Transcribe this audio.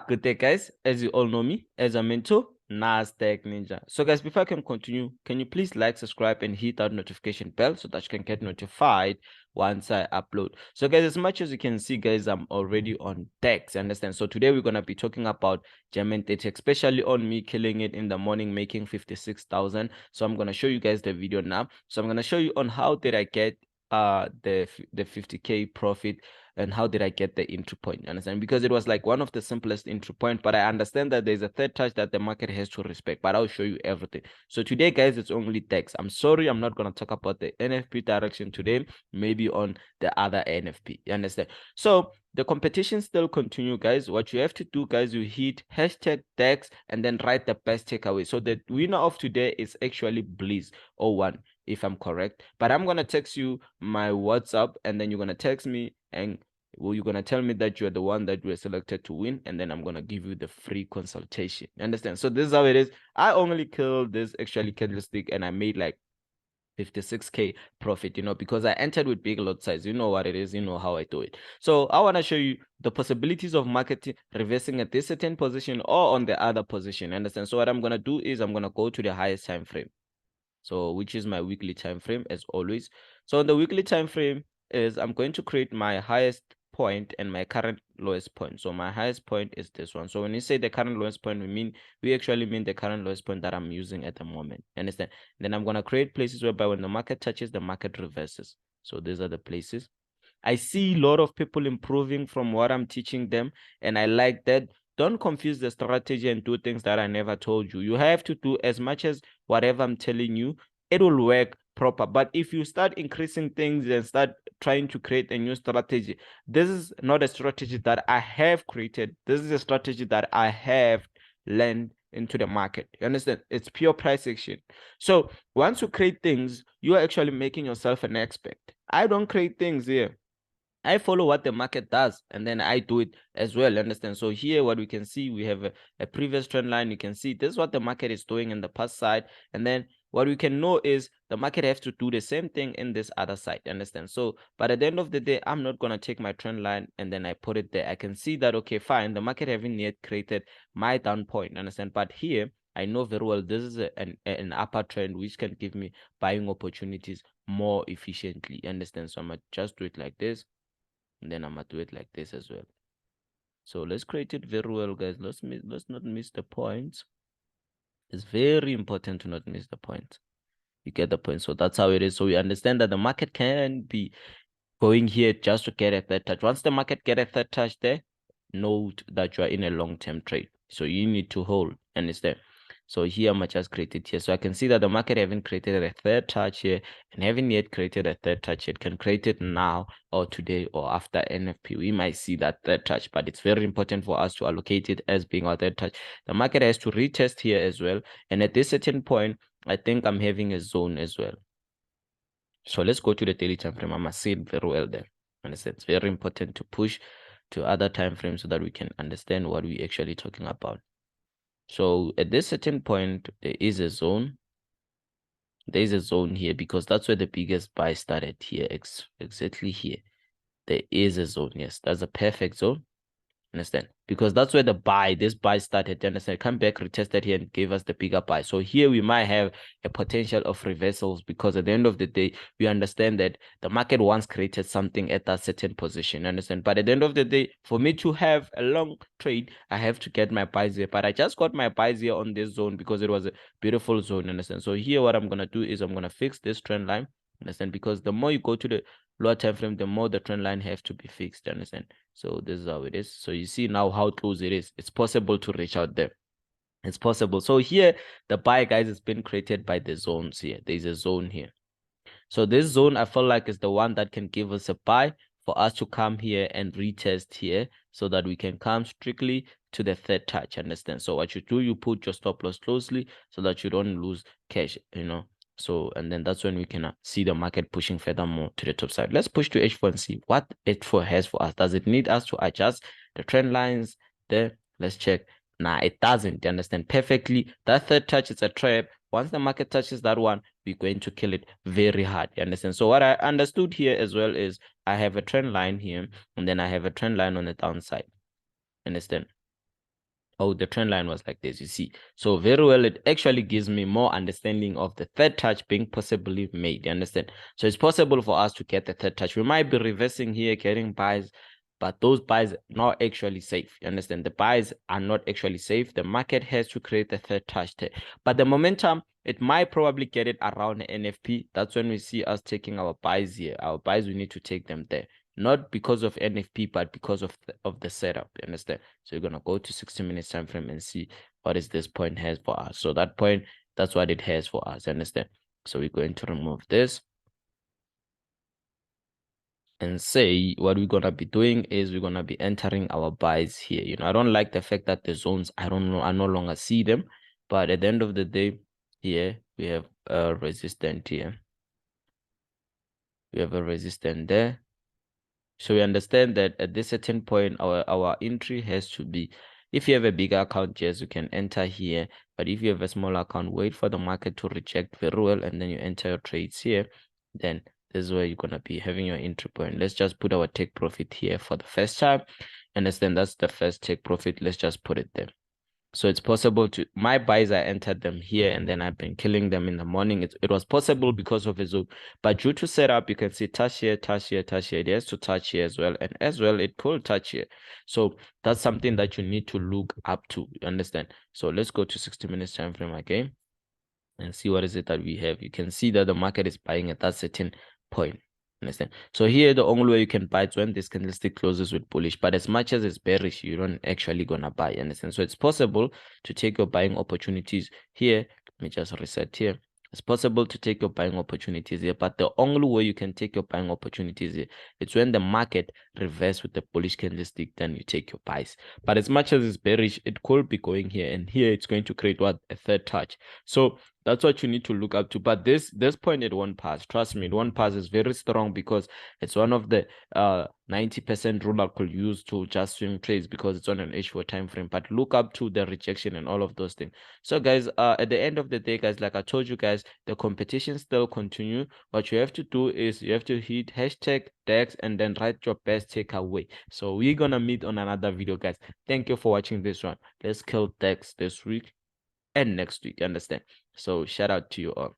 Good day, guys. As you all know me, as I'm into Nasdaq Ninja. So, guys, before I can continue, can you please like, subscribe, and hit that notification bell so that you can get notified once I upload. So, guys, as much as you can see, guys, I'm already on DEX. Understand? So today we're gonna be talking about GER30, especially on me killing it in the morning, making 56,000. So I'm gonna show you guys the video now. So I'm gonna show you on how did I get the 50K profit, and how did I get the entry point? You understand? Because it was like one of the simplest entry point, but I understand that there's a third touch that the market has to respect, but I'll show you everything. So today, guys, it's only DEX. I'm sorry, I'm not going to talk about the NFP direction today, maybe on the other NFP. You understand? So the competition still continue, guys. What you have to do, guys, you hit hashtag DEX and then write the best takeaway. So the winner of today is actually Bliss01, if I'm correct. But I'm going to text you my WhatsApp, and then you're going to text me, and you're going to tell me that you're the one that you were selected to win, and then I'm going to give you the free consultation. You understand? So this is how it is. I only killed this actually Candlestick, and I made like 56K profit, because I entered with big lot size. You know what it is, you know how I do it. So I want to show you the possibilities of market reversing at this certain position or on the other position. Understand? So what I'm going to do is I'm going to go to the highest time frame, so which is my weekly time frame, as always. So on the weekly time frame is I'm going to create my highest point and my current lowest point. So my highest point is this one. So when you say the current lowest point, we actually mean the current lowest point that I'm using at the moment. You understand? Then I'm going to create places whereby when the market touches, the market reverses. So these are the places. I see a lot of people improving from what I'm teaching them, and I like that. Don't confuse the strategy and do things that I never told you. You have to do as much as whatever I'm telling you, it will work proper. But if you start increasing things and start trying to create a new strategy, this is not a strategy that I have created. This is a strategy that I have learned into the market. You understand? It's pure price action. So once you create things, you are actually making yourself an expert. I don't create things here. I follow what the market does, and then I do it as well. Understand? So here, what we can see, we have a previous trend line. You can see this is what the market is doing in the past side, and then what we can know is the market has to do the same thing in this other side. Understand? So, but at the end of the day, I'm not gonna take my trend line and then I put it there. I can see that, okay, fine, the market haven't yet created my down point. Understand? But here, I know very well this is an upper trend which can give me buying opportunities more efficiently. Understand? So I'm gonna just do it like this. And then I'm gonna do it like this as well. So let's create it very well, guys. Let's not miss the point. It's very important to not miss the point. You get the point. So that's how it is. So we understand that the market can be going here just to get a third touch. Once the market get a third touch there, note that you are in a long-term trade. So you need to hold. Understand? So here I'm just created here. So I can see that the market haven't created a third touch here and haven't yet created a third touch yet. Can create it now or today or after NFP. We might see that third touch, but it's very important for us to allocate it as being our third touch. The market has to retest here as well. And at this certain point, I think I'm having a zone as well. So let's go to the daily time frame. I must see it very well there. And it's very important to push to other time frames so that we can understand what we're actually talking about. So at this certain point, there is a zone. There is a zone here because that's where the biggest buy started here, exactly here. There is a zone. Yes, that's a perfect zone. Understand? Because that's where this buy started. Understand? Come back, retested here and gave us the bigger buy. So here we might have a potential of reversals, because at the end of the day, we understand that the market once created something at that certain position. Understand? But at the end of the day, for me to have a long trade, I have to get my buys here. But I just got my buys here on this zone because it was a beautiful zone. Understand? So here what I'm gonna do is I'm gonna fix this trend line. Understand? Because the more you go to the lower time frame, the more the trend line have to be fixed. Understand? So this is how it is. So you see now how close it is. It's possible to reach out there. It's possible. So here the buy, guys, has been created by the zones here. There's a zone here. So this zone I feel like is the one that can give us a buy for us to come here and retest here so that we can come strictly to the third touch. Understand? So what you do, you put your stop loss closely so that you don't lose cash, So, and then that's when we can see the market pushing further more to the top side. Let's push to H4 and see what H4 has for us. Does it need us to adjust the trend lines there? Let's check. Nah, it doesn't. You understand? Perfectly. That third touch is a trap. Once the market touches that one, we're going to kill it very hard. You understand? So what I understood here as well is I have a trend line here, and then I have a trend line on the downside. Understand? Oh, the trend line was like this, you see. So very well, it actually gives me more understanding of the third touch being possibly made. You understand? So it's possible for us to get the third touch. We might be reversing here, getting buys, but those buys are not actually safe. You understand? The buys are not actually safe. The market has to create the third touch there. But the momentum, it might probably get it around the NFP. That's when we see us taking our buys here. Our buys, we need to take them there. Not because of NFP, but because of the setup. You understand? So you're gonna go to 60 minutes time frame and see what is this point has for us. So that point, that's what it has for us. You understand? So we're going to remove this and say what we're gonna be doing is we're gonna be entering our buys here. You know, I don't like the fact that the zones, I no longer see them, but at the end of the day, here we have a resistance here. We have a resistance there. So we understand that at this certain point, our entry has to be, if you have a bigger account, yes, you can enter here. But if you have a small account, wait for the market to reject very well, and then you enter your trades here. Then this is where you're gonna be having your entry point. Let's just put our take profit here for the first time. Understand that's the first take profit. Let's just put it there. So it's possible to, my buys, I entered them here and then I've been killing them in the morning. It was possible because of a zoom, but due to setup, you can see touch here, touch here, touch here. It has to touch here as well. And as well, it could touch here. So that's something that you need to look up to. You understand? So let's go to 60 minutes time frame again and see what is it that we have. You can see that the market is buying at that certain point. Understand? So here, the only way you can buy is when this candlestick closes with bullish. But as much as it's bearish, you don't actually gonna buy. Understand? So it's possible to take your buying opportunities here. Let me just reset here. It's possible to take your buying opportunities here, but the only way you can take your buying opportunities here, it's when the market reverses with the bullish candlestick, then you take your buys. But as much as it's bearish, it could be going here, and here it's going to create what? A third touch. So that's what you need to look up to. But this point, it won't pass. Trust me, it won't pass. Is very strong because it's one of the 90% rule I could use to just swing trades because it's on an H4 time frame. But look up to the rejection and all of those things. So guys, at the end of the day, guys, like I told you guys, the competition still continue. What you have to do is you have to hit hashtag DEX and then write your best takeaway. So we're gonna meet on another video, guys. Thank you for watching this one. Let's kill DEX this week and next week. Understand? So shout out to you all.